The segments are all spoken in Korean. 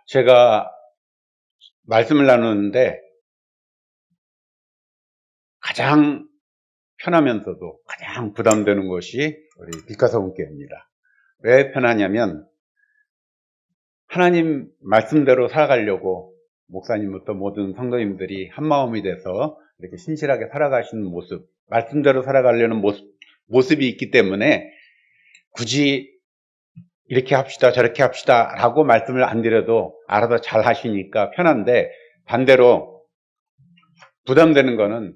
제가 말씀을 나누는데 가장 편하면서도 가장 부담되는 것이 우리 빛가서분교회입니다. 왜 편하냐면 하나님 말씀대로 살아가려고 목사님부터 모든 성도님들이 한마음이 돼서 이렇게 신실하게 살아가시는 모습, 말씀대로 살아가려는 모습이 있기 때문에 굳이 이렇게 합시다 저렇게 합시다 라고 말씀을 안 드려도 알아서 잘 하시니까 편한데, 반대로 부담되는 거는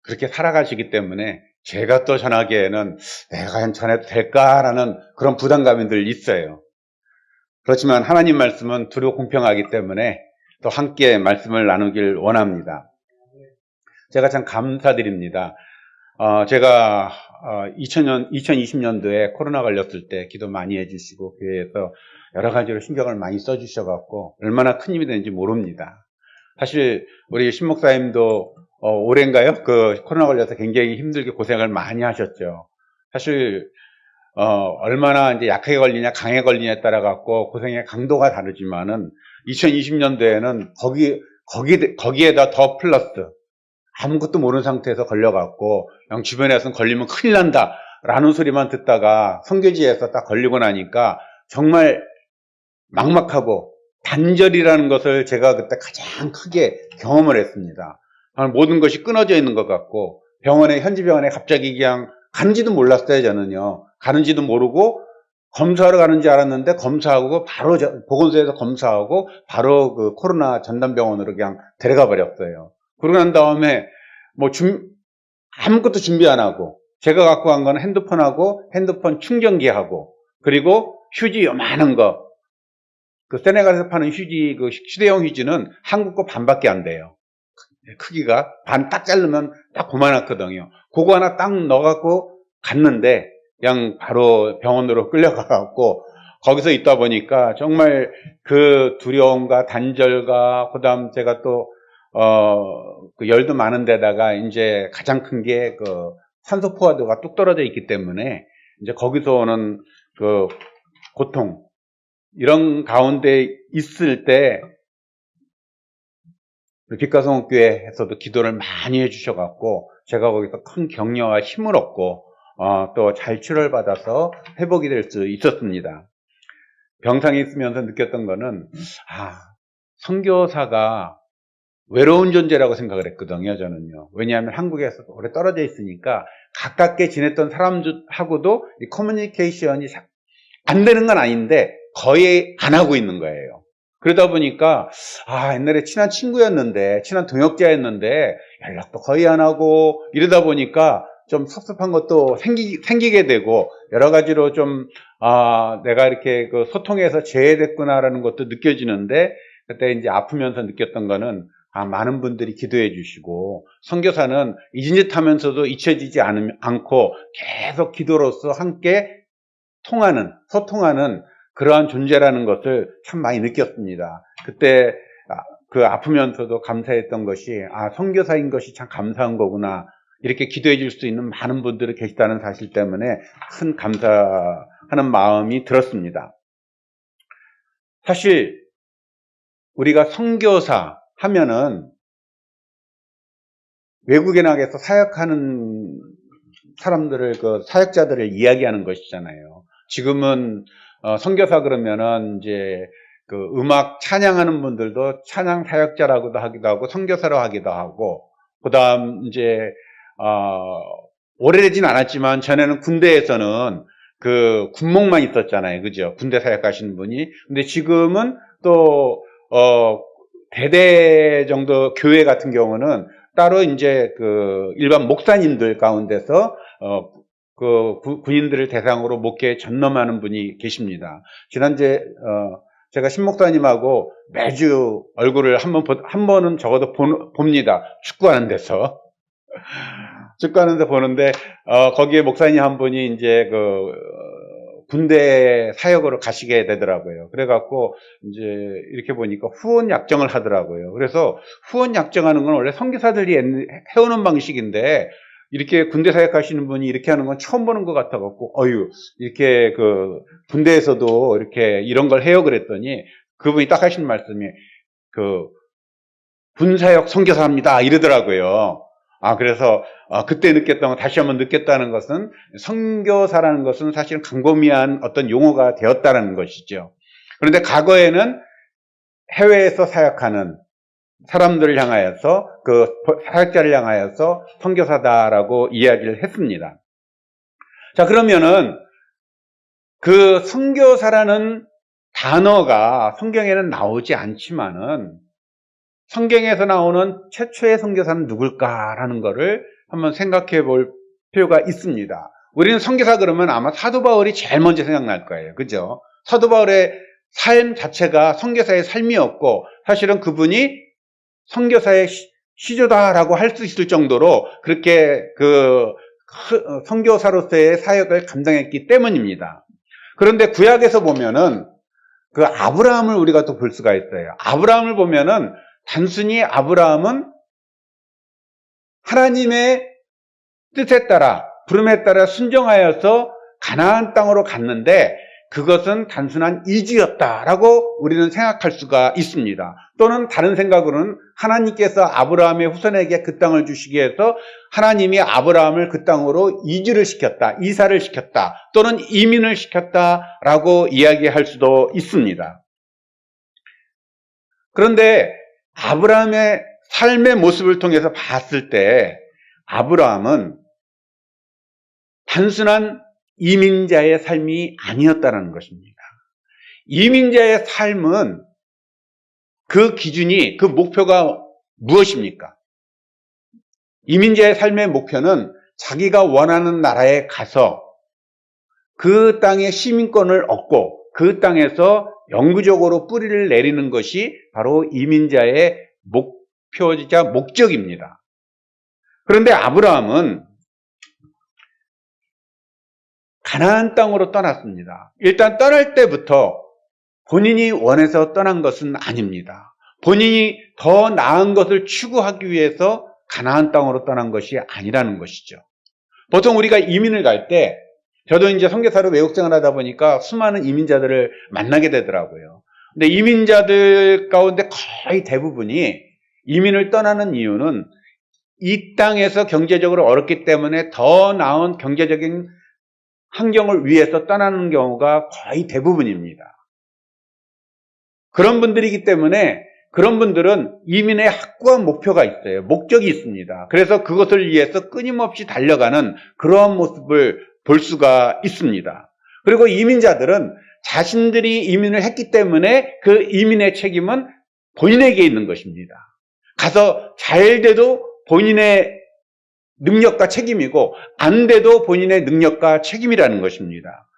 그렇게 살아가시기 때문에 제가 또 전하기에는 내가 전해도 될까라는 그런 부담감이 늘 있어요. 그렇지만 하나님 말씀은 두루 공평하기 때문에 또 함께 말씀을 나누길 원합니다. 제가 참 감사드립니다. 제가 2020년도에 코로나 걸렸을 때 기도 많이 해주시고 교회에서 여러 가지로 신경을 많이 써주셔갖고 얼마나 큰 힘이 되는지 모릅니다. 사실 우리 신목사님도 올해인가요? 그 코로나 걸려서 굉장히 힘들게 고생을 많이 하셨죠. 사실 얼마나 이제 약하게 걸리냐 강하게 걸리냐에 따라 갖고 고생의 강도가 다르지만은 2020년도에는 거기에다 더 플러스 아무것도 모르는 상태에서 걸려갖고 그냥 주변에서는 걸리면 큰일 난다 라는 소리만 듣다가 선교지에서 딱 걸리고 나니까 정말 막막하고 단절이라는 것을 제가 그때 가장 크게 경험을 했습니다. 모든 것이 끊어져 있는 것 같고 현지 병원에 갑자기 그냥 가는지도 몰랐어요. 저는요. 가는지도 모르고 검사하러 가는지 알았는데 검사하고 바로 보건소에서 검사하고 바로 그 코로나 전담병원으로 그냥 데려가 버렸어요. 그러고 난 다음에 아무것도 준비 안 하고 제가 갖고 간 건 핸드폰하고 핸드폰 충전기하고 그리고 휴지 요만한 거, 그 세네갈에서 파는 휴지, 그 휴대용 휴지는 한국 거 반밖에 안 돼요. 크기가 반 딱 자르면 딱 그만하거든요. 그거 하나 딱 넣어갖고 갔는데 그냥 바로 병원으로 끌려가갖고 거기서 있다 보니까 정말 그 두려움과 단절과 그다음 제가 또 그 열도 많은 데다가 이제 가장 큰 게 그 산소 포화도가 뚝 떨어져 있기 때문에 이제 거기서 오는 그 고통, 이런 가운데 있을 때 빛가성교회에서도 기도를 많이 해주셔갖고 제가 거기서 큰 격려와 힘을 얻고 또 잘 치료를 받아서 회복이 될 수 있었습니다. 병상에 있으면서 느꼈던 거는 선교사가 외로운 존재라고 생각을 했거든요. 저는요. 왜냐하면 한국에서 오래 떨어져 있으니까 가깝게 지냈던 사람들하고도 이 커뮤니케이션이 안 되는 건 아닌데 거의 안 하고 있는 거예요. 그러다 보니까 옛날에 친한 친구였는데, 친한 동역자였는데 연락도 거의 안 하고 이러다 보니까 좀 섭섭한 것도 생기게 되고 여러 가지로 좀 내가 이렇게 그 소통에서 제외됐구나라는 것도 느껴지는데, 그때 이제 아프면서 느꼈던 거는 많은 분들이 기도해 주시고 선교사는 잊은 듯 하면서도 잊혀지지 않고 계속 기도로서 함께 소통하는 그러한 존재라는 것을 참 많이 느꼈습니다. 그때 그 아프면서도 감사했던 것이 선교사인 것이 참 감사한 거구나, 이렇게 기도해 줄 수 있는 많은 분들이 계시다는 사실 때문에 큰 감사하는 마음이 들었습니다. 사실 우리가 선교사 하면은 외국에 나가서 사역하는 사람들을, 그 사역자들을 이야기하는 것이잖아요. 지금은 선교사 그러면은 이제 그 음악 찬양하는 분들도 찬양 사역자라고도 하기도 하고 선교사로 하기도 하고, 그다음 이제 오래되진 않았지만 전에는 군대에서는 그 군목만 있었잖아요. 그죠? 군대 사역하시는 분이. 근데 지금은 또 대대 정도 교회 같은 경우는 따로 이제 그 일반 목사님들 가운데서 그 군인들을 대상으로 목회에 전념하는 분이 계십니다. 지난주에 제가 신목사님하고 매주 얼굴을 한 번은 적어도 봅니다. 축구하는 데서. 축구하는 데 보는데 거기에 목사님 한 분이 이제 그 군대 사역으로 가시게 되더라고요. 그래갖고 이제 이렇게 보니까 후원 약정을 하더라고요. 그래서 후원 약정하는 건 원래 선교사들이 해오는 방식인데 이렇게 군대 사역하시는 분이 이렇게 하는 건 처음 보는 것 같아갖고, 이렇게 군대에서도 이렇게 이런 걸 해요 그랬더니, 그분이 딱 하시는 말씀이, 군사역 선교사입니다. 이러더라고요. 그래서, 그때 느꼈던 거, 다시 한번 느꼈다는 것은, 선교사라는 것은 사실은 광범위한 어떤 용어가 되었다는 것이죠. 그런데 과거에는 해외에서 사역하는 사람들을 향하여서, 사역자를 향하여서 선교사다라고 이야기를 했습니다. 자, 그러면은, 선교사라는 단어가 성경에는 나오지 않지만은, 성경에서 나오는 최초의 선교사는 누굴까라는 것을 한번 생각해 볼 필요가 있습니다. 우리는 선교사 그러면 아마 사도 바울이 제일 먼저 생각날 거예요. 그죠? 사도 바울의 삶 자체가 선교사의 삶이었고, 사실은 그분이 선교사의 시조다라고 할 수 있을 정도로 그렇게 선교사로서의 사역을 감당했기 때문입니다. 그런데 구약에서 보면은 아브라함을 우리가 또 볼 수가 있어요. 아브라함을 보면은 단순히 아브라함은 하나님의 뜻에 따라, 부름에 따라 순종하여서 가나안 땅으로 갔는데 그것은 단순한 이주였다라고 우리는 생각할 수가 있습니다. 또는 다른 생각으로는 하나님께서 아브라함의 후손에게 그 땅을 주시기 위해서 하나님이 아브라함을 그 땅으로 이주를 시켰다, 이사를 시켰다, 또는 이민을 시켰다라고 이야기할 수도 있습니다. 그런데 아브라함의 삶의 모습을 통해서 봤을 때 아브라함은 단순한 이민자의 삶이 아니었다는 것입니다. 이민자의 삶은 그 기준이, 그 목표가 무엇입니까? 이민자의 삶의 목표는 자기가 원하는 나라에 가서 그 땅의 시민권을 얻고 그 땅에서 영구적으로 뿌리를 내리는 것이 바로 이민자의 목표이자 목적입니다. 그런데 아브라함은 가나안 땅으로 떠났습니다. 일단 떠날 때부터 본인이 원해서 떠난 것은 아닙니다. 본인이 더 나은 것을 추구하기 위해서 가나안 땅으로 떠난 것이 아니라는 것이죠. 보통 우리가 이민을 갈 때, 저도 이제 선교사로 외국생활 하다 보니까 수많은 이민자들을 만나게 되더라고요. 근데 이민자들 가운데 거의 대부분이 이민을 떠나는 이유는 이 땅에서 경제적으로 어렵기 때문에 더 나은 경제적인 환경을 위해서 떠나는 경우가 거의 대부분입니다. 그런 분들이기 때문에 그런 분들은 이민의 확고한 목표가 있어요. 목적이 있습니다. 그래서 그것을 위해서 끊임없이 달려가는 그러한 모습을 볼 수가 있습니다. 그리고 이민자들은 자신들이 이민을 했기 때문에 그 이민의 책임은 본인에게 있는 것입니다. 가서 잘 돼도 본인의 능력과 책임이고 안 돼도 본인의 능력과 책임이라는 것입니다.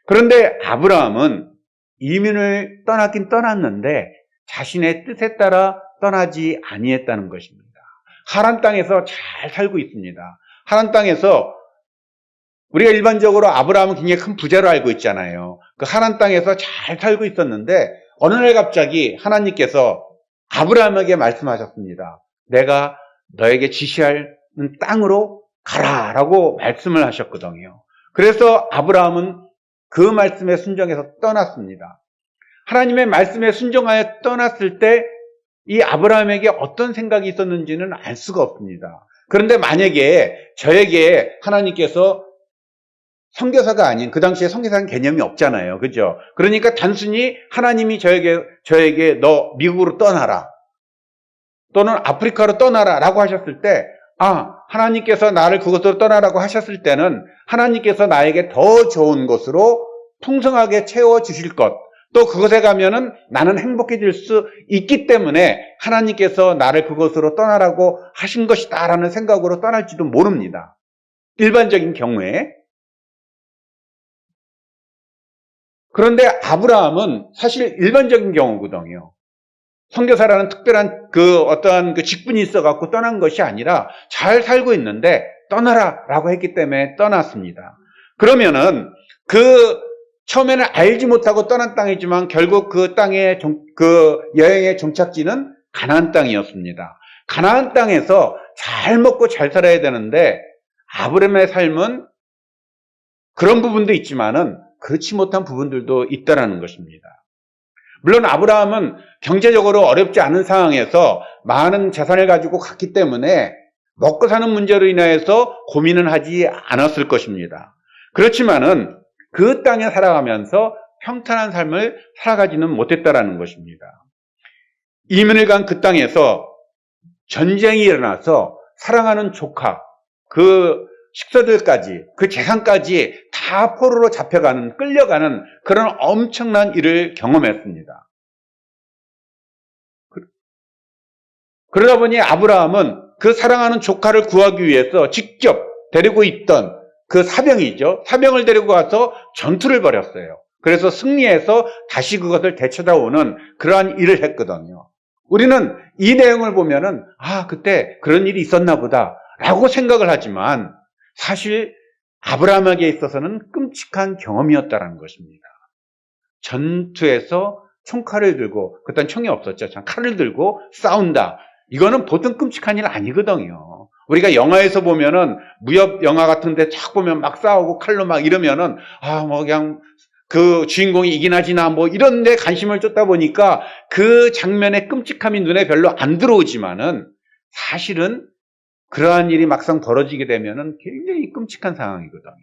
그런데 아브라함은 이민을 떠났긴 떠났는데 자신의 뜻에 따라 떠나지 아니했다는 것입니다. 하란 땅에서 잘 살고 있습니다. 하란 땅에서 우리가 일반적으로 아브라함은 굉장히 큰 부자로 알고 있잖아요. 그 하란 땅에서 잘 살고 있었는데 어느 날 갑자기 하나님께서 아브라함에게 말씀하셨습니다. 내가 너에게 지시하는 땅으로 가라라고 말씀을 하셨거든요. 그래서 아브라함은 그 말씀에 순종해서 떠났습니다. 하나님의 말씀에 순종하여 떠났을 때 이 아브라함에게 어떤 생각이 있었는지는 알 수가 없습니다. 그런데 만약에 저에게 하나님께서 선교사가 아닌, 그 당시에 선교사는 개념이 없잖아요. 그죠? 그러니까 단순히 하나님이 저에게 너 미국으로 떠나라, 또는 아프리카로 떠나라 라고 하셨을 때, 하나님께서 나를 그곳으로 떠나라고 하셨을 때는 하나님께서 나에게 더 좋은 곳으로 풍성하게 채워주실 것, 또 그곳에 가면은 나는 행복해질 수 있기 때문에 하나님께서 나를 그곳으로 떠나라고 하신 것이다 라는 생각으로 떠날지도 모릅니다. 일반적인 경우에. 그런데 아브라함은 사실 일반적인 경우거든요. 선교사라는 특별한 어떠한 직분이 있어갖고 떠난 것이 아니라 잘 살고 있는데 떠나라 라고 했기 때문에 떠났습니다. 그러면은 처음에는 알지 못하고 떠난 땅이지만 결국 그 여행의 종착지는 가나안 땅이었습니다. 가나안 땅에서 잘 먹고 잘 살아야 되는데 아브라함의 삶은 그런 부분도 있지만은 그렇지 못한 부분들도 있다라는 것입니다. 물론 아브라함은 경제적으로 어렵지 않은 상황에서 많은 재산을 가지고 갔기 때문에 먹고 사는 문제로 인하여서 고민은 하지 않았을 것입니다. 그렇지만은 그 땅에 살아가면서 평탄한 삶을 살아가지는 못했다라는 것입니다. 이민을 간 그 땅에서 전쟁이 일어나서 사랑하는 조카, 그 식서들까지, 그 재산까지 다 포로로 잡혀가는, 끌려가는 그런 엄청난 일을 경험했습니다. 그러다 보니 아브라함은 그 사랑하는 조카를 구하기 위해서 직접 데리고 있던 그 사병이죠. 사병을 데리고 가서 전투를 벌였어요. 그래서 승리해서 다시 그것을 되찾아오는 그러한 일을 했거든요. 우리는 이 내용을 보면은 그때 그런 일이 있었나 보다 라고 생각을 하지만 사실 아브라함에게 있어서는 끔찍한 경험이었다는 것입니다. 전투에서 총칼을 들고, 그땐 총이 없었죠. 칼을 들고 싸운다. 이거는 보통 끔찍한 일 아니거든요. 우리가 영화에서 보면은 무협 영화 같은 데 쫙 보면 막 싸우고 칼로 막 이러면은 그냥 그 주인공이 이기나 지나 이런 데 관심을 쫓다 보니까 그 장면의 끔찍함이 눈에 별로 안 들어오지만은 사실은 그러한 일이 막상 벌어지게 되면은 굉장히 끔찍한 상황이거든요.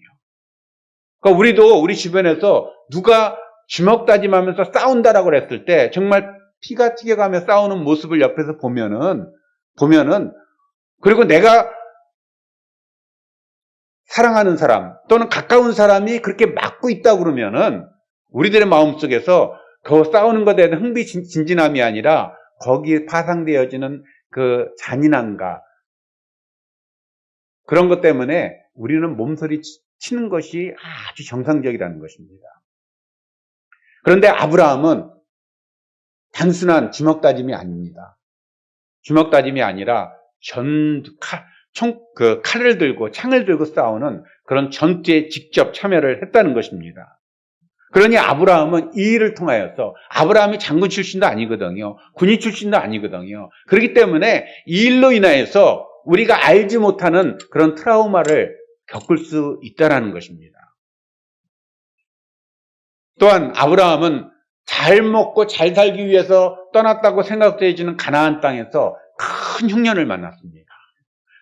그러니까 우리도 우리 주변에서 누가 주먹 다짐하면서 싸운다라고 그랬을 때 정말 피가 튀겨가며 싸우는 모습을 옆에서 보면은 그리고 내가 사랑하는 사람 또는 가까운 사람이 그렇게 막고 있다고 그러면은 우리들의 마음속에서 그 싸우는 것에 대한 흥미진진함이 아니라 거기에 파상되어지는 그 잔인함과 그런 것 때문에 우리는 몸서리 치는 것이 아주 정상적이라는 것입니다. 그런데 아브라함은 단순한 주먹 다짐이 아닙니다. 주먹 다짐이 아니라 칼을 들고 창을 들고 싸우는 그런 전투에 직접 참여를 했다는 것입니다. 그러니 아브라함은 이 일을 통하여서 아브라함이 장군 출신도 아니거든요. 군인 출신도 아니거든요. 그렇기 때문에 이 일로 인하여서 우리가 알지 못하는 그런 트라우마를 겪을 수 있다는 것입니다. 또한 아브라함은 잘 먹고 잘 살기 위해서 떠났다고 생각되어지는 가나안 땅에서 큰 흉년을 만났습니다.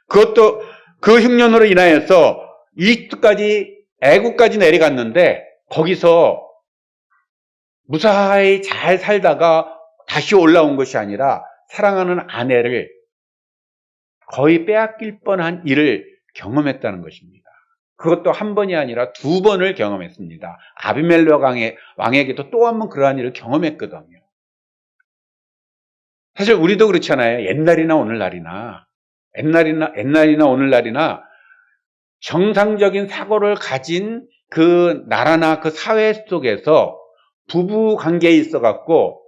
그것도 그 흉년으로 인하여서 애국까지 내려갔는데 거기서 무사히 잘 살다가 다시 올라온 것이 아니라 사랑하는 아내를 거의 빼앗길 뻔한 일을 경험했다는 것입니다. 그것도 한 번이 아니라 2번을 경험했습니다. 아비멜렉 왕에게도 또 한 번 그러한 일을 경험했거든요. 사실 우리도 그렇잖아요. 옛날이나 오늘날이나 정상적인 사고를 가진 그 나라나 그 사회 속에서 부부 관계에 있어갖고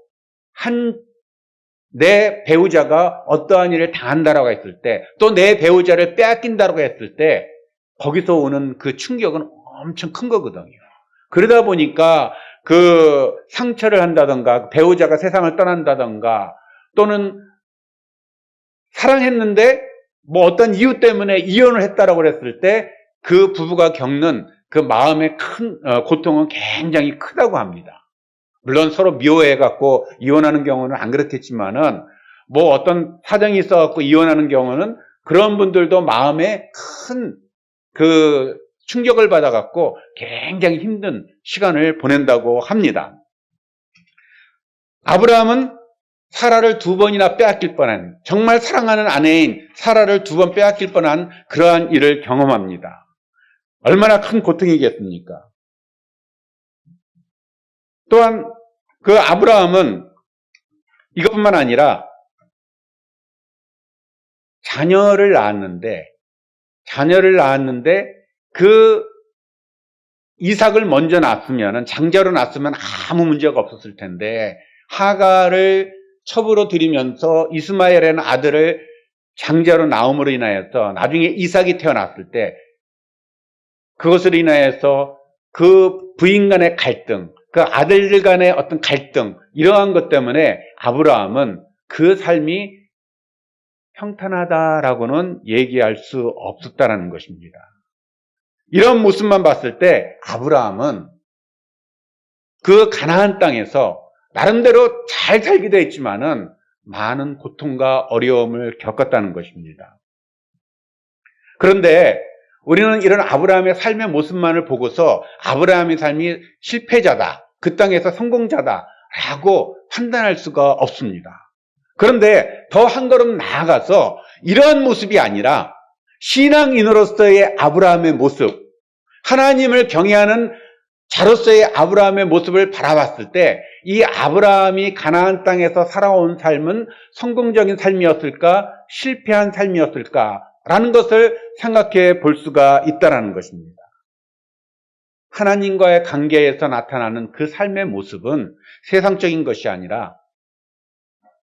내 배우자가 어떠한 일을 당한다라고 했을 때, 또 내 배우자를 빼앗긴다라고 했을 때 거기서 오는 그 충격은 엄청 큰 거거든요. 그러다 보니까 그 상처를 한다던가 배우자가 세상을 떠난다던가 또는 사랑했는데 어떤 이유 때문에 이혼을 했다라고 했을 때 그 부부가 겪는 그 마음의 큰 고통은 굉장히 크다고 합니다. 물론 서로 미워해갖고 이혼하는 경우는 안 그렇겠지만은 어떤 사정이 있어갖고 이혼하는 경우는 그런 분들도 마음에 큰 그 충격을 받아갖고 굉장히 힘든 시간을 보낸다고 합니다. 아브라함은 사라를 2번이나 빼앗길 뻔한, 정말 사랑하는 아내인 사라를 2번 빼앗길 뻔한 그러한 일을 경험합니다. 얼마나 큰 고통이겠습니까? 또한 그 아브라함은 이것뿐만 아니라 자녀를 낳았는데 그 이삭을 먼저 낳았으면, 장자로 낳았으면 아무 문제가 없었을 텐데 하갈을 첩으로 들이면서 이스마엘이라는 아들을 장자로 낳음으로 인하여서 나중에 이삭이 태어났을 때 그것으로 인하여서 그 부인 간의 갈등, 그 아들들 간의 어떤 갈등, 이러한 것 때문에 아브라함은 그 삶이 평탄하다라고는 얘기할 수 없었다라는 것입니다. 이런 모습만 봤을 때 아브라함은 그 가나안 땅에서 나름대로 잘 살기도 했지만은 많은 고통과 어려움을 겪었다는 것입니다. 그런데 우리는 이런 아브라함의 삶의 모습만을 보고서 아브라함의 삶이 실패자다, 그 땅에서 성공자다라고 판단할 수가 없습니다. 그런데 더 한 걸음 나아가서 이러한 모습이 아니라 신앙인으로서의 아브라함의 모습, 하나님을 경외하는 자로서의 아브라함의 모습을 바라봤을 때 이 아브라함이 가나안 땅에서 살아온 삶은 성공적인 삶이었을까, 실패한 삶이었을까라는 것을 생각해 볼 수가 있다는 것입니다. 하나님과의 관계에서 나타나는 그 삶의 모습은 세상적인 것이 아니라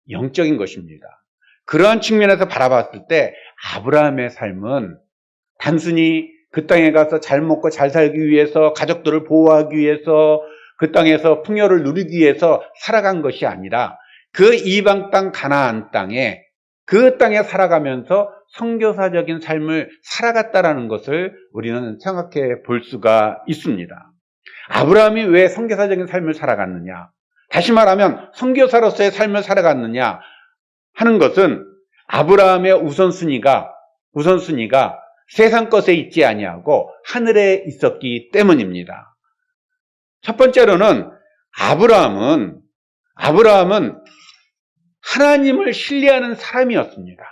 영적인 것입니다. 그러한 측면에서 바라봤을 때 아브라함의 삶은 단순히 그 땅에 가서 잘 먹고 잘 살기 위해서, 가족들을 보호하기 위해서, 그 땅에서 풍요를 누리기 위해서 살아간 것이 아니라 그 이방 땅 가나안 땅에, 그 땅에 살아가면서 선교사적인 삶을 살아갔다라는 것을 우리는 생각해 볼 수가 있습니다. 아브라함이 왜 선교사적인 삶을 살아갔느냐, 다시 말하면 선교사로서의 삶을 살아갔느냐 하는 것은 아브라함의 우선순위가 세상 것에 있지 아니하고 하늘에 있었기 때문입니다. 첫 번째로는 아브라함은 하나님을 신뢰하는 사람이었습니다.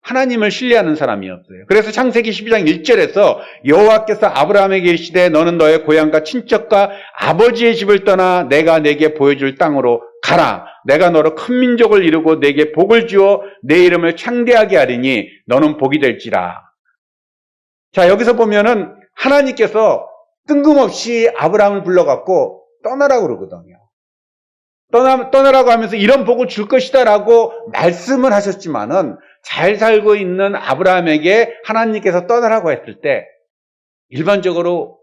하나님을 신뢰하는 사람이었어요. 그래서 창세기 12장 1절에서 여호와께서 아브라함에게 이르시되 너는 너의 고향과 친척과 아버지의 집을 떠나 내가 내게 보여줄 땅으로 가라. 내가 너로 큰 민족을 이루고 내게 복을 주어 내 이름을 창대하게 하리니 너는 복이 될지라. 자, 여기서 보면은 하나님께서 뜬금없이 아브라함을 불러갖고 떠나라고 그러거든요. 떠나라고 하면서 이런 복을 줄 것이다라고 말씀을 하셨지만은 잘 살고 있는 아브라함에게 하나님께서 떠나라고 했을 때 일반적으로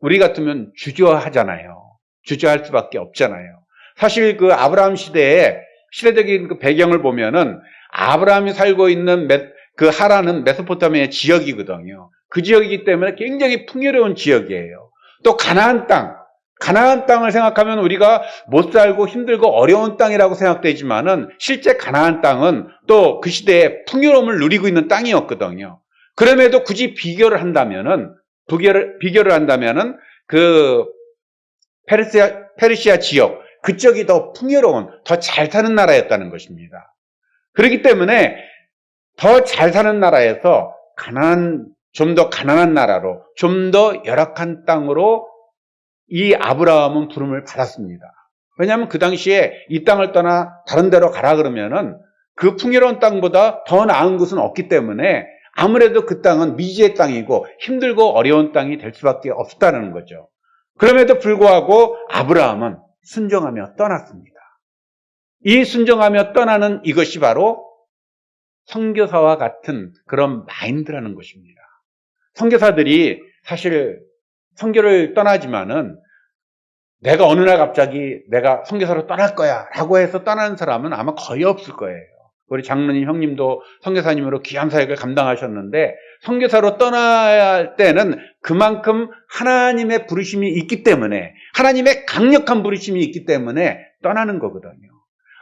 우리 같으면 주저하잖아요. 주저할 수밖에 없잖아요. 사실 그 아브라함 시대적인 그 배경을 보면은 아브라함이 살고 있는 그 하란은 메소포타미아 지역이거든요. 그 지역이기 때문에 굉장히 풍요로운 지역이에요. 또 가나안 땅을 생각하면 우리가 못 살고 힘들고 어려운 땅이라고 생각되지만은 실제 가나안 땅은 또 그 시대에 풍요로움을 누리고 있는 땅이었거든요. 그럼에도 굳이 비교를 한다면은 그 페르시아 지역 그쪽이 더 풍요로운, 더 잘 사는 나라였다는 것입니다. 그렇기 때문에 더 잘 사는 나라에서 좀 더 가난한 나라로, 좀 더 열악한 땅으로 이 아브라함은 부름을 받았습니다. 왜냐하면 그 당시에 이 땅을 떠나 다른 데로 가라 그러면은 그 풍요로운 땅보다 더 나은 곳은 없기 때문에 아무래도 그 땅은 미지의 땅이고 힘들고 어려운 땅이 될 수밖에 없다는 거죠. 그럼에도 불구하고 아브라함은 순종하며 떠났습니다. 이 순종하며 떠나는 이것이 바로 선교사와 같은 그런 마인드라는 것입니다. 선교사들이 사실 선교를 떠나지만은 내가 어느 날 갑자기 내가 선교사로 떠날 거야 라고 해서 떠나는 사람은 아마 거의 없을 거예요. 우리 장로님 형님도 선교사님으로 귀한 사역을 감당하셨는데 선교사로 떠나야 할 때는 그만큼 하나님의 부르심이 있기 때문에, 하나님의 강력한 부르심이 있기 때문에 떠나는 거거든요.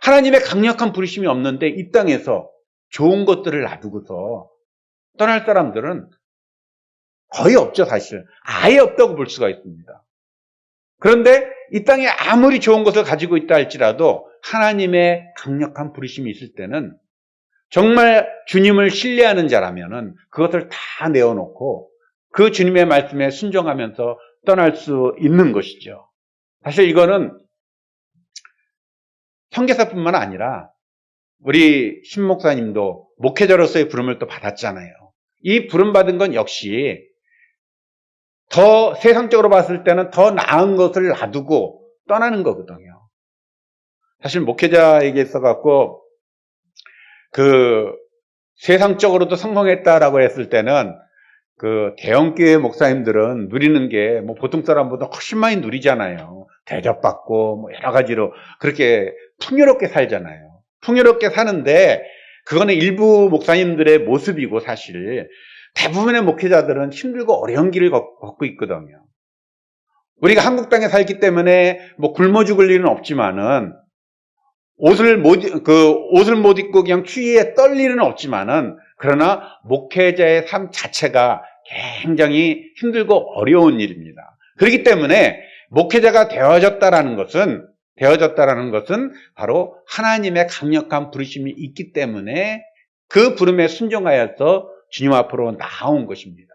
하나님의 강력한 부르심이 없는데 이 땅에서 좋은 것들을 놔두고서 떠날 사람들은 거의 없죠, 사실. 아예 없다고 볼 수가 있습니다. 그런데 이 땅에 아무리 좋은 것을 가지고 있다 할지라도 하나님의 강력한 부르심이 있을 때는 정말 주님을 신뢰하는 자라면은 그것을 다 내어놓고 그 주님의 말씀에 순종하면서 떠날 수 있는 것이죠. 사실 이거는 선교사뿐만 아니라 우리 신 목사님도 목회자로서의 부름을 또 받았잖아요. 이 부름 받은 건 역시 더 세상적으로 봤을 때는 더 나은 것을 놔두고 떠나는 거거든요. 사실 목회자에게 있어갖고 그 세상적으로도 성공했다라고 했을 때는 그 대형교회 목사님들은 누리는 게 뭐 보통 사람보다 훨씬 많이 누리잖아요. 대접받고 뭐 여러 가지로 그렇게 풍요롭게 살잖아요. 풍요롭게 사는데 그거는 일부 목사님들의 모습이고 사실 대부분의 목회자들은 힘들고 어려운 길을 걷고 있거든요. 우리가 한국 땅에 살기 때문에 뭐 굶어 죽을 일은 없지만은 옷을 못 입고 그냥 추위에 떨 일은 없지만은 그러나 목회자의 삶 자체가 굉장히 힘들고 어려운 일입니다. 그렇기 때문에 목회자가 되어졌다라는 것은 바로 하나님의 강력한 부르심이 있기 때문에 그 부름에 순종하여서 주님 앞으로 나온 것입니다.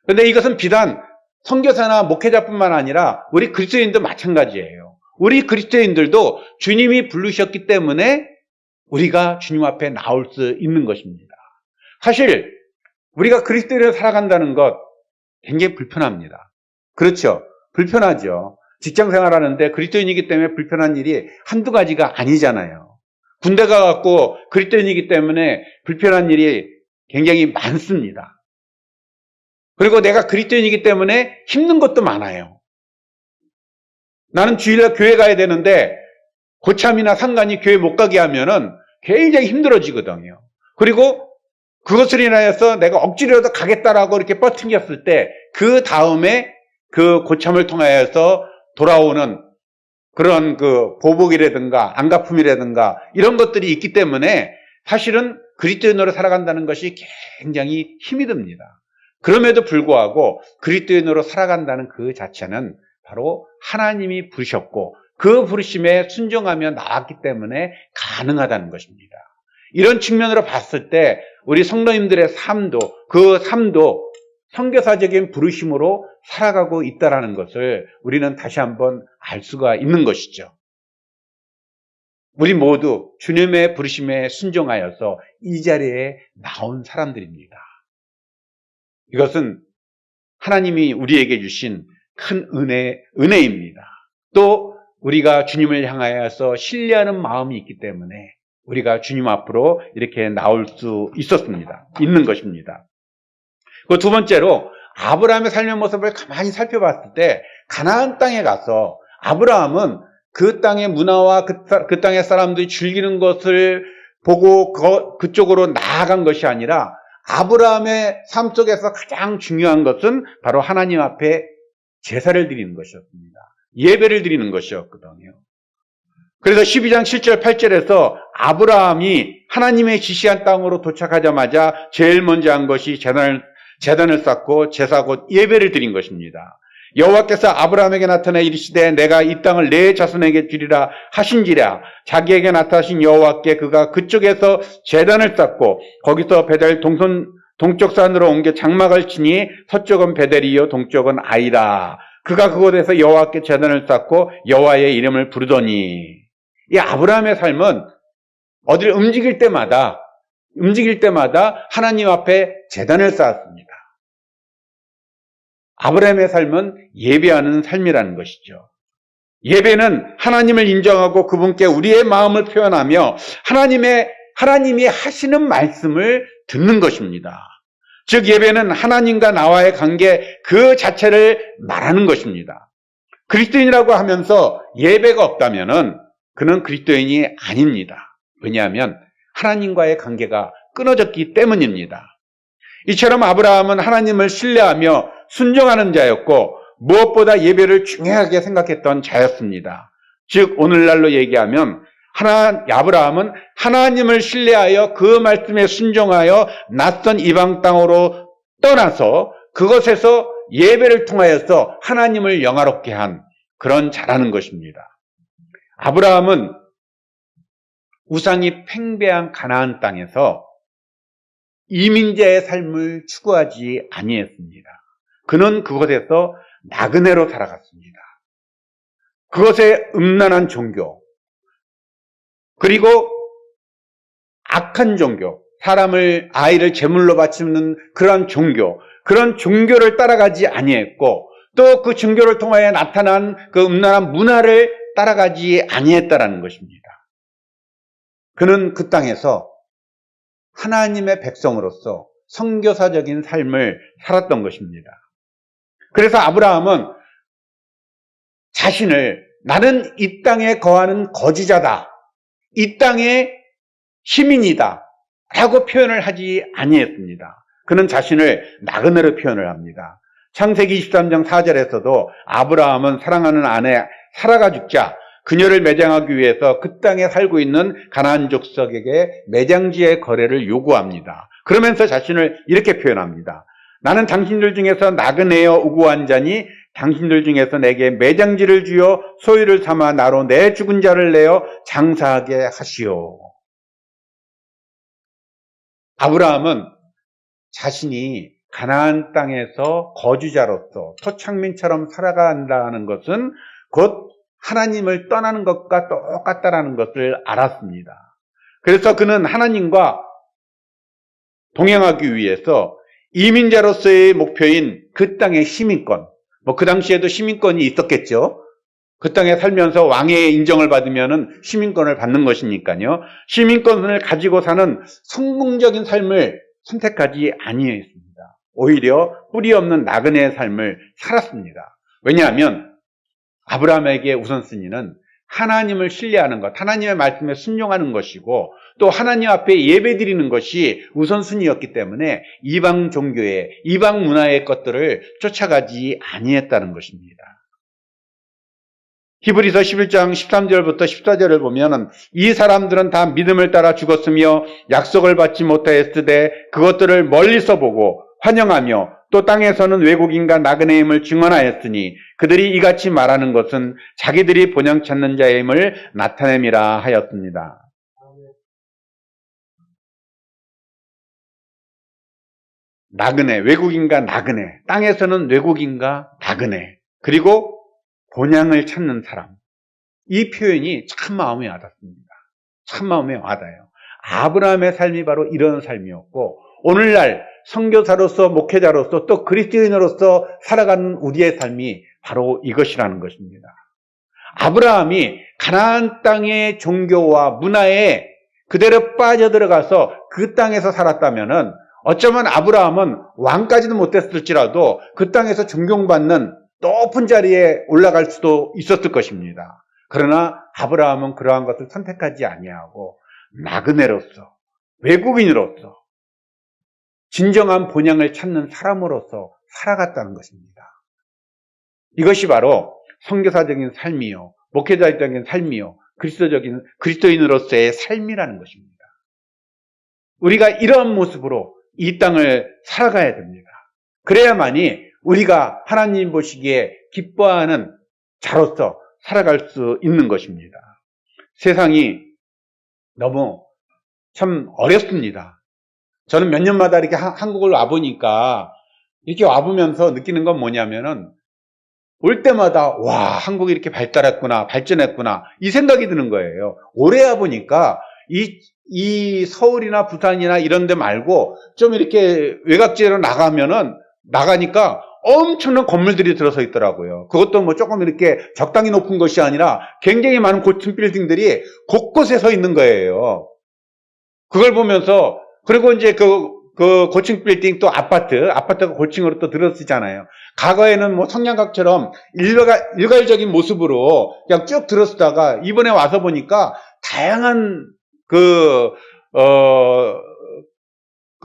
그런데 이것은 비단 선교사나 목회자뿐만 아니라 우리 그리스도인도 마찬가지예요. 우리 그리스도인들도 주님이 부르셨기 때문에 우리가 주님 앞에 나올 수 있는 것입니다. 사실 우리가 그리스도인으로 살아간다는 것 굉장히 불편합니다. 그렇죠? 불편하죠. 직장 생활하는데 그리스도인이기 때문에 불편한 일이 한두 가지가 아니잖아요. 군대 가갖고 그리스도인이기 때문에 불편한 일이 굉장히 많습니다. 그리고 내가 그리스도인이기 때문에 힘든 것도 많아요. 나는 주일날 교회 가야 되는데 고참이나 상관이 교회 못 가게 하면은 굉장히 힘들어지거든요. 그리고 그것을 인하여서 내가 억지로라도 가겠다라고 이렇게 뻗팅겼을 때 그 다음에 그 고참을 통하여서 돌아오는 그런 그 보복이라든가 안갚음이라든가 이런 것들이 있기 때문에 사실은 그리스도인으로 살아간다는 것이 굉장히 힘이 듭니다. 그럼에도 불구하고 그리스도인으로 살아간다는 그 자체는 바로 하나님이 부르셨고 그 부르심에 순종하며 나왔기 때문에 가능하다는 것입니다. 이런 측면으로 봤을 때 우리 성도님들의 삶도 그 삶도 선교사적인 부르심으로 살아가고 있다는 것을 우리는 다시 한번 알 수가 있는 것이죠. 우리 모두 주님의 부르심에 순종하여서 이 자리에 나온 사람들입니다. 이것은 하나님이 우리에게 주신 큰 은혜입니다. 또 우리가 주님을 향하여서 신뢰하는 마음이 있기 때문에 우리가 주님 앞으로 이렇게 나올 수 있는 것입니다. 그 두 번째로 아브라함의 삶의 모습을 가만히 살펴봤을 때 가나안 땅에 가서 아브라함은 그 땅의 문화와 그 땅의 사람들이 즐기는 것을 보고 그쪽으로 나아간 것이 아니라 아브라함의 삶 속에서 가장 중요한 것은 바로 하나님 앞에 제사를 드리는 것이었습니다. 예배를 드리는 것이었거든요. 그래서 12장 7절 8절에서 아브라함이 하나님의 지시한 땅으로 도착하자마자 제일 먼저 한 것이 제단을 쌓고 제사 곧 예배를 드린 것입니다. 여호와께서 아브라함에게 나타나 이르시되 내가 이 땅을 내 자손에게 주리라 하신지라. 자기에게 나타나신 여호와께 그가 그쪽에서 제단을 쌓고 거기서 베델 동쪽 산으로 옮겨 장막을 치니 서쪽은 베델이요 동쪽은 아이라. 그가 그곳에서 여호와께 제단을 쌓고 여호와의 이름을 부르더니. 이 아브라함의 삶은 어디를 움직일 때마다 하나님 앞에 제단을 쌓았습니다. 아브라함의 삶은 예배하는 삶이라는 것이죠. 예배는 하나님을 인정하고 그분께 우리의 마음을 표현하며 하나님이 하시는 말씀을 듣는 것입니다. 즉 예배는 하나님과 나와의 관계 그 자체를 말하는 것입니다. 그리스도인이라고 하면서 예배가 없다면은 그는 그리스도인이 아닙니다. 왜냐하면 하나님과의 관계가 끊어졌기 때문입니다. 이처럼 아브라함은 하나님을 신뢰하며 순종하는 자였고 무엇보다 예배를 중요하게 생각했던 자였습니다. 즉 오늘날로 얘기하면 아브라함은 하나님을 신뢰하여 그 말씀에 순종하여 낯선 이방 땅으로 떠나서 그것에서 예배를 통하여서 하나님을 영화롭게 한 그런 자라는 것입니다. 아브라함은 우상이 팽배한 가나안 땅에서 이민자의 삶을 추구하지 아니했습니다. 그는 그곳에서 나그네로 살아갔습니다. 그것에 음란한 종교, 그리고 악한 종교, 아이를 제물로 바치는 그런 종교를 따라가지 아니했고 또 그 종교를 통하여 나타난 그 음란한 문화를 따라가지 아니했다라는 것입니다. 그는 그 땅에서 하나님의 백성으로서 선교사적인 삶을 살았던 것입니다. 그래서 아브라함은 나는 이 땅에 거하는 거주자다. 이 땅의 시민이다. 라고 표현을 하지 아니했습니다. 그는 자신을 나그네로 표현을 합니다. 창세기 23장 4절에서도 아브라함은 사랑하는 아내 사라가 죽자 그녀를 매장하기 위해서 그 땅에 살고 있는 가나안 족속에게 매장지의 거래를 요구합니다. 그러면서 자신을 이렇게 표현합니다. 나는 당신들 중에서 나그네여 우고한 자니 당신들 중에서 내게 매장지를 주어 소유를 삼아 나로 내 죽은 자를 내어 장사하게 하시오. 아브라함은 자신이 가나안 땅에서 거주자로서 토착민처럼 살아간다는 것은 곧 하나님을 떠나는 것과 똑같다라는 것을 알았습니다. 그래서 그는 하나님과 동행하기 위해서 이민자로서의 목표인 그 땅의 시민권, 그 당시에도 시민권이 있었겠죠. 그 땅에 살면서 왕의 인정을 받으면 시민권을 받는 것이니까요. 시민권을 가지고 사는 성공적인 삶을 선택하지 아니했습니다. 오히려 뿌리 없는 나그네의 삶을 살았습니다. 왜냐하면 아브라함에게 우선순위는 하나님을 신뢰하는 것, 하나님의 말씀에 순종하는 것이고 또 하나님 앞에 예배드리는 것이 우선순위였기 때문에 이방 종교의, 이방 문화의 것들을 쫓아가지 아니했다는 것입니다. 히브리서 11장 13절부터 14절을 보면 이 사람들은 다 믿음을 따라 죽었으며 약속을 받지 못하였으되 그것들을 멀리서 보고 환영하며 또 땅에서는 외국인과 나그네임을 증언하였으니 그들이 이같이 말하는 것은 자기들이 본향 찾는 자임을 나타냄이라 하였습니다. 나그네, 외국인과 나그네, 땅에서는 외국인과 나그네, 그리고 본향을 찾는 사람. 이 표현이 참 마음에 와닿습니다. 참 마음에 와닿아요. 아브라함의 삶이 바로 이런 삶이었고 오늘날 선교사로서 목회자로서 또 그리스도인으로서 살아가는 우리의 삶이 바로 이것이라는 것입니다. 아브라함이 가나안 땅의 종교와 문화에 그대로 빠져들어가서 그 땅에서 살았다면은 어쩌면 아브라함은 왕까지도 못했을지라도 그 땅에서 존경받는 높은 자리에 올라갈 수도 있었을 것입니다. 그러나 아브라함은 그러한 것을 선택하지 아니하고 나그네로서, 외국인으로서 진정한 본향을 찾는 사람으로서 살아갔다는 것입니다. 이것이 바로 선교사적인 삶이요, 목회자적인 삶이요, 그리스도인으로서의 삶이라는 것입니다. 우리가 이러한 모습으로 이 땅을 살아가야 됩니다. 그래야만이 우리가 하나님 보시기에 기뻐하는 자로서 살아갈 수 있는 것입니다. 세상이 너무 참 어렵습니다. 저는 몇 년마다 이렇게 한국을 와보니까 이렇게 와보면서 느끼는 건 뭐냐면은 올 때마다 와, 한국이 이렇게 발달했구나, 발전했구나 이 생각이 드는 거예요. 오래 와보니까 이 서울이나 부산이나 이런 데 말고 좀 이렇게 외곽지로 나가니까 엄청난 건물들이 들어서 있더라고요. 그것도 뭐 조금 이렇게 적당히 높은 것이 아니라 굉장히 많은 고층 빌딩들이 곳곳에 서 있는 거예요. 그걸 보면서 그리고 이제 그 고층 빌딩 또 아파트가 고층으로 또 들어서잖아요. 과거에는 뭐 성냥각처럼 일괄적인 모습으로 그냥 쭉 들어서다가 이번에 와서 보니까 다양한 그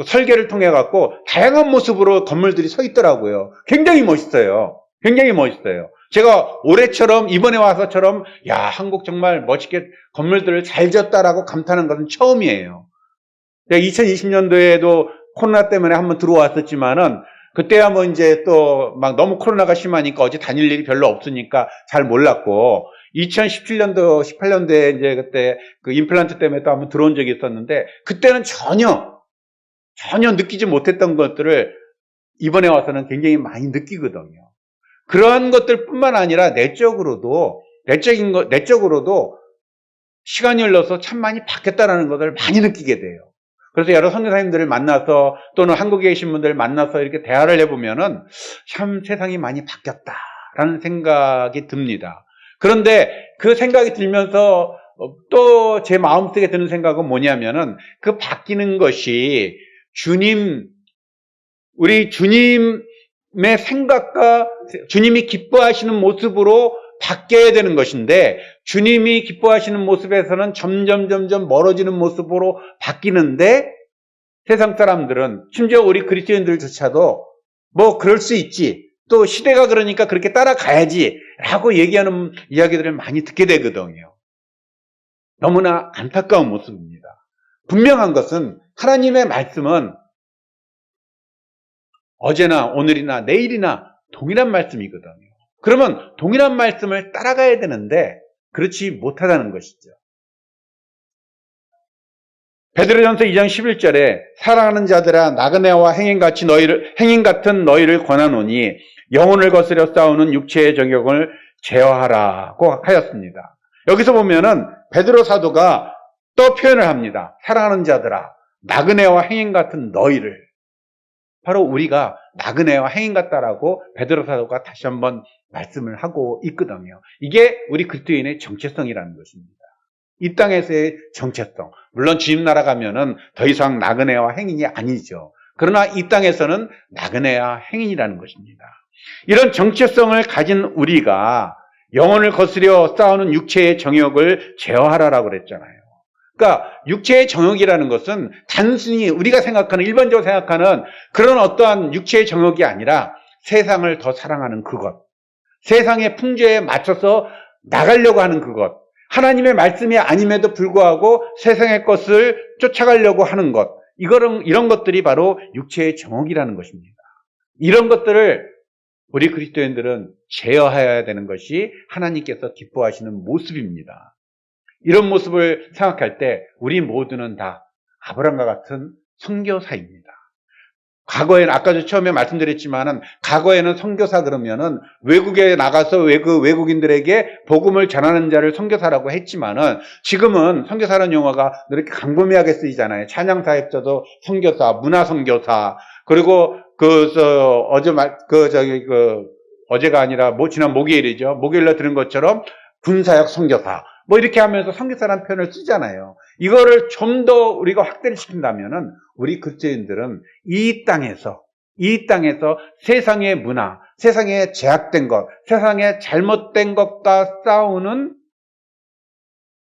설계를 통해 갖고 다양한 모습으로 건물들이 서 있더라고요. 굉장히 멋있어요. 굉장히 멋있어요. 제가 올해처럼 이번에 와서처럼 야, 한국 정말 멋있게 건물들을 잘 지었다라고 감탄한 것은 처음이에요. 2020년도에도 코로나 때문에 한번 들어왔었지만은 그때야 뭐 이제 또 막 너무 코로나가 심하니까 어디 다닐 일이 별로 없으니까 잘 몰랐고 2017년도, 18년도에 이제 그때 그 임플란트 때문에 또 한번 들어온 적이 있었는데 그때는 전혀 느끼지 못했던 것들을 이번에 와서는 굉장히 많이 느끼거든요. 그러한 것들 뿐만 아니라 내적으로도 시간이 흘러서 참 많이 바뀌었다는 것을 많이 느끼게 돼요. 그래서 여러 선교사님들을 만나서 또는 한국에 계신 분들을 만나서 이렇게 대화를 해보면은 참 세상이 많이 바뀌었다라는 생각이 듭니다. 그런데 그 생각이 들면서 또 제 마음속에 드는 생각은 뭐냐면은 그 바뀌는 것이 우리 주님의 생각과 주님이 기뻐하시는 모습으로 바뀌어야 되는 것인데 주님이 기뻐하시는 모습에서는 점점 멀어지는 모습으로 바뀌는데 세상 사람들은, 심지어 우리 그리스도인들조차도 뭐 그럴 수 있지, 또 시대가 그러니까 그렇게 따라가야지 라고 얘기하는 이야기들을 많이 듣게 되거든요. 너무나 안타까운 모습입니다. 분명한 것은 하나님의 말씀은 어제나 오늘이나 내일이나 동일한 말씀이거든요. 그러면 동일한 말씀을 따라가야 되는데 그렇지 못하다는 것이죠. 베드로전서 2장 11절에 사랑하는 자들아 나그네와 행인 같은 너희를 권하노니 영혼을 거스려 싸우는 육체의 정욕을 제어하라고 하였습니다. 여기서 보면은 베드로 사도가 또 표현을 합니다. 사랑하는 자들아 나그네와 행인 같은 너희를, 바로 우리가 나그네와 행인 같다라고 베드로 사도가 다시 한번 말씀을 하고 있거든요. 이게 우리 그리스도인의 정체성이라는 것입니다. 이 땅에서의 정체성. 물론 주님 나라 가면은 더 이상 나그네와 행인이 아니죠. 그러나 이 땅에서는 나그네와 행인이라는 것입니다. 이런 정체성을 가진 우리가 영혼을 거스려 싸우는 육체의 정욕을 제어하라라고 그랬잖아요. 그러니까 육체의 정욕이라는 것은 단순히 우리가 생각하는, 일반적으로 생각하는 그런 어떠한 육체의 정욕이 아니라 세상을 더 사랑하는 그것, 세상의 풍조에 맞춰서 나가려고 하는 그것, 하나님의 말씀이 아님에도 불구하고 세상의 것을 쫓아가려고 하는 것, 이런 것들이 바로 육체의 정욕이라는 것입니다. 이런 것들을 우리 그리스도인들은 제어해야 되는 것이 하나님께서 기뻐하시는 모습입니다. 이런 모습을 생각할 때 우리 모두는 다 아브라함과 같은 선교사입니다. 과거에는, 아까도 처음에 말씀드렸지만은, 과거에는 선교사 그러면은 외국에 나가서 외국인들에게 복음을 전하는 자를 선교사라고 했지만은, 지금은 선교사라는 용어가 이렇게 광범위하게 쓰이잖아요. 찬양사역자도 선교사, 문화선교사, 그리고 어제가 아니라 지난 목요일이죠. 목요일날 들은 것처럼 군사역 선교사, 뭐 이렇게 하면서 선교사라는 표현을 쓰잖아요. 이거를 좀 더 우리가 확대를 시킨다면은 우리 그리스도인들은 이 땅에서 세상의 문화, 세상에 제약된 것, 세상에 잘못된 것과 싸우는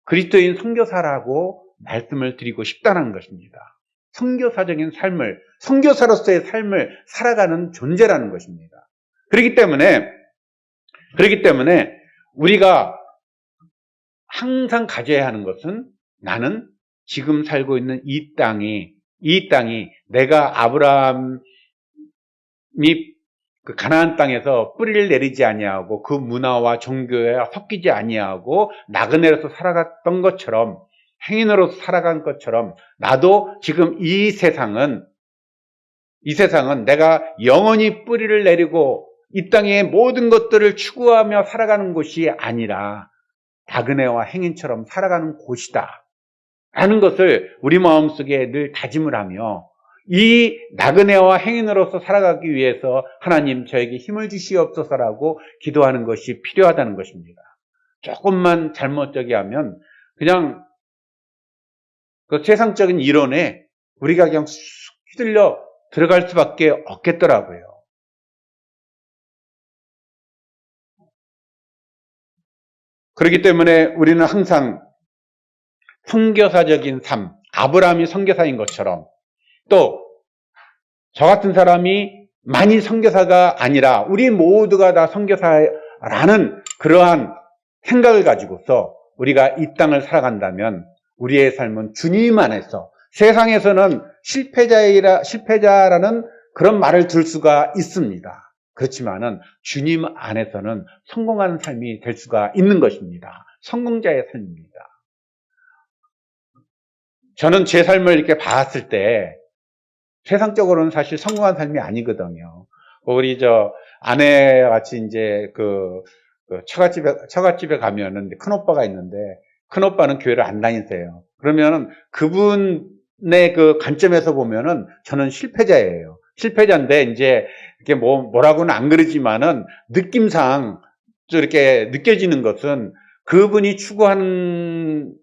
그리스도인 선교사라고 말씀을 드리고 싶다는 것입니다. 선교사적인 삶을, 선교사로서의 삶을 살아가는 존재라는 것입니다. 그렇기 때문에 우리가 항상 가져야 하는 것은, 나는 지금 살고 있는 이 땅이 내가 아브라함이 그 가나안 땅에서 뿌리를 내리지 아니하고 그 문화와 종교에 섞이지 아니하고 나그네로서 살아갔던 것처럼, 행인으로서 살아간 것처럼, 나도 지금 이 세상은 내가 영원히 뿌리를 내리고 이 땅의 모든 것들을 추구하며 살아가는 곳이 아니라 나그네와 행인처럼 살아가는 곳이다 라는 것을 우리 마음속에 늘 다짐을 하며, 이 나그네와 행인으로서 살아가기 위해서 하나님 저에게 힘을 주시옵소서라고 기도하는 것이 필요하다는 것입니다. 조금만 잘못되게 하면 그냥 그 세상적인 이론에 우리가 그냥 쑥 휘둘려 들어갈 수밖에 없겠더라고요. 그렇기 때문에 우리는 항상 선교사적인 삶, 아브라함이 선교사인 것처럼, 또 저 같은 사람이 만일 선교사가 아니라 우리 모두가 다 선교사라는 그러한 생각을 가지고서 우리가 이 땅을 살아간다면 우리의 삶은 주님 안에서, 세상에서는 실패자라는 그런 말을 들 수가 있습니다. 그렇지만은 주님 안에서는 성공하는 삶이 될 수가 있는 것입니다. 성공자의 삶입니다. 저는 제 삶을 이렇게 봤을 때 세상적으로는 사실 성공한 삶이 아니거든요. 우리 아내와 같이 이제 처갓집에 가면은 큰 오빠가 있는데, 큰 오빠는 교회를 안 다니세요. 그러면은 그분의 그 관점에서 보면은 저는 실패자예요. 실패자인데, 이제 이렇게 뭐라고는 안 그러지만은 느낌상 좀 이렇게 느껴지는 것은 그분이 추구하는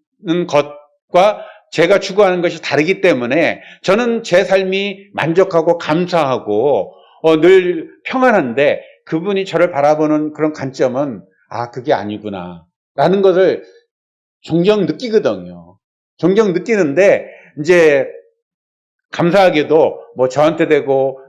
것과 제가 추구하는 것이 다르기 때문에 저는 제 삶이 만족하고 감사하고 늘 평안한데, 그분이 저를 바라보는 그런 관점은 그게 아니구나 라는 것을 종종 느끼거든요. 종종 느끼는데, 이제 감사하게도 뭐 저한테 대고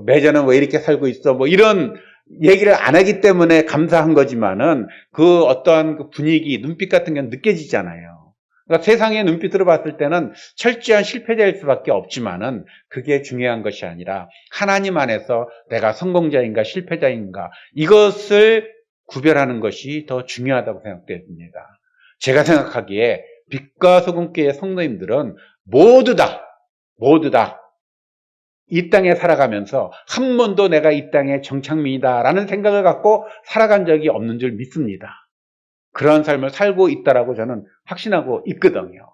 매저는 왜 이렇게 살고 있어? 뭐 이런 얘기를 안 하기 때문에 감사한 거지만은 그 어떠한 그 분위기, 눈빛 같은 게 느껴지잖아요. 그러니까 세상의 눈빛으로 봤을 때는 철저한 실패자일 수밖에 없지만은 그게 중요한 것이 아니라 하나님 안에서 내가 성공자인가 실패자인가 이것을 구별하는 것이 더 중요하다고 생각됩니다. 제가 생각하기에 빛과 소금교회 성도님들은 모두 다 이 땅에 살아가면서 한 번도 내가 이 땅의 정착민이다라는 생각을 갖고 살아간 적이 없는 줄 믿습니다. 그런 삶을 살고 있다라고 저는 확신하고 있거든요.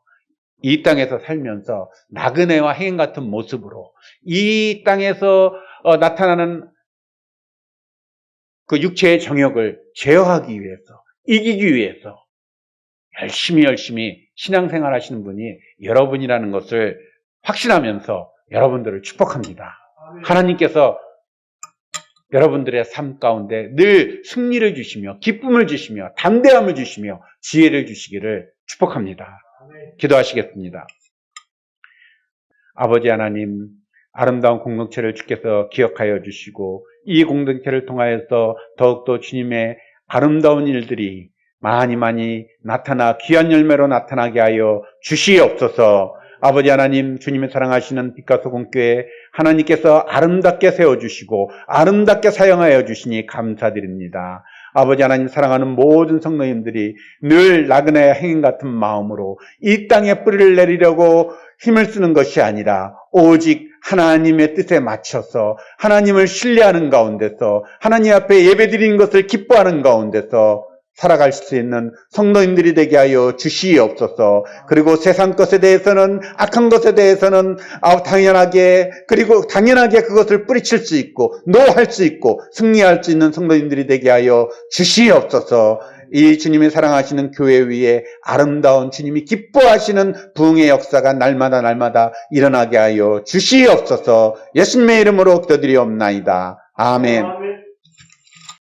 이 땅에서 살면서 나그네와 해인 같은 모습으로 이 땅에서 나타나는 그 육체의 정욕을 제어하기 위해서, 이기기 위해서 열심히 신앙생활 하시는 분이 여러분이라는 것을 확신하면서 여러분들을 축복합니다. 하나님께서 여러분들의 삶 가운데 늘 승리를 주시며 기쁨을 주시며 담대함을 주시며 지혜를 주시기를 축복합니다. 기도하시겠습니다. 아버지 하나님, 아름다운 공동체를 주께서 기억하여 주시고 이 공동체를 통하여서 더욱더 주님의 아름다운 일들이 많이 나타나 귀한 열매로 나타나게 하여 주시옵소서. 아버지 하나님, 주님의 사랑하시는 빛과 소금교회 하나님께서 아름답게 세워주시고 아름답게 사용하여 주시니 감사드립니다. 아버지 하나님, 사랑하는 모든 성도님들이 늘 나그네의 행인 같은 마음으로 이 땅에 뿌리를 내리려고 힘을 쓰는 것이 아니라 오직 하나님의 뜻에 맞춰서 하나님을 신뢰하는 가운데서 하나님 앞에 예배드리는 것을 기뻐하는 가운데서 살아갈 수 있는 성도님들이 되게 하여 주시옵소서. 그리고 세상 것에 대해서는, 악한 것에 대해서는 당연하게 그것을 뿌리칠 수 있고 노할 수 있고 승리할 수 있는 성도님들이 되게 하여 주시옵소서. 이 주님이 사랑하시는 교회 위에 아름다운 주님이 기뻐하시는 부흥의 역사가 날마다 일어나게 하여 주시옵소서. 예수님의 이름으로 기도드리옵나이다. 아멘.